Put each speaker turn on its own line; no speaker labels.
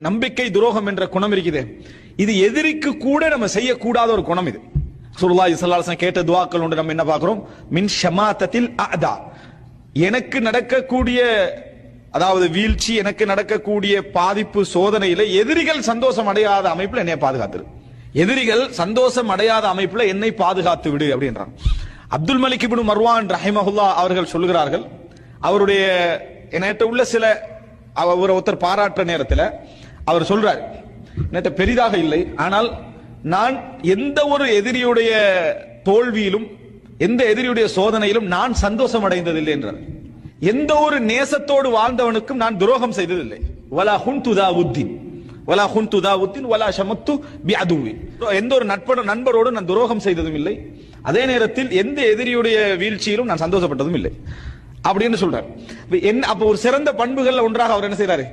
நம்பிக்கை துரோகம் என்ற குணம் இருக்குது. இது எதிரிக்கு கூட நம்ம செய்யக்கூடாத ஒரு குணம். இது ரசூலுல்லாஹி ஸல்லல்லாஹு அலைஹி வஸல்லம் கேட்ட துஆக்கள் உண்டு. நம்ம என்ன பார்க்கிறோம்? மின் ஷமாத்தத்தில் அஅதா, எனக்கு நடக்கக்கூடிய அதாவது வீழ்ச்சி, எனக்கு நடக்கக்கூடிய பாதிப்பு, சோதனையில எதிரிகள் சந்தோஷம் அடையாத அமைப்புல என்னை பாதுகாத்துரு. எதிரிகள் சந்தோஷம் அடையாத அமைப்புல என்னை பாதுகாத்து விடு அப்படின்றான். அப்துல் மலிக் இப்னு மர்வான் ரஹிமஹுல்லா அவர்கள் சொல்லுகிறார்கள், அவருடைய என்கிட்ட உள்ள சில அவர் ஒருத்தர் பாராட்டுற நேரத்தில் அவர் சொல்றார், என்கிட்ட பெரிதாக இல்லை, ஆனால் நான் எந்த ஒரு எதிரியுடைய தோல்வியிலும் எந்த எதிரியுடைய சோதனையிலும் நான் சந்தோஷம் அடைந்ததில்லை என்றார். எந்த ஒரு நேசத்தோடு வாழ்ந்தவனுக்கும் நான் துரோகம் செய்ததில்லை. வலா ஹுன்து தாவுத்தீன் வலா ஹுன்து தாவுத்தீன் வலா ஷமத்து பிஅதுவி, எந்த ஒரு நண்பரோடு நான் துரோகம் செய்ததும் இல்லை, அதே நேரத்தில் எந்த எதிரியுடைய வீழ்ச்சியிலும் நான் சந்தோஷப்பட்டதும் இல்லை அப்படின்னு சொல்றார். அப்ப ஒரு சிறந்த பண்புகள்ல ஒன்றாக அவர் என்ன செய்யறாரு?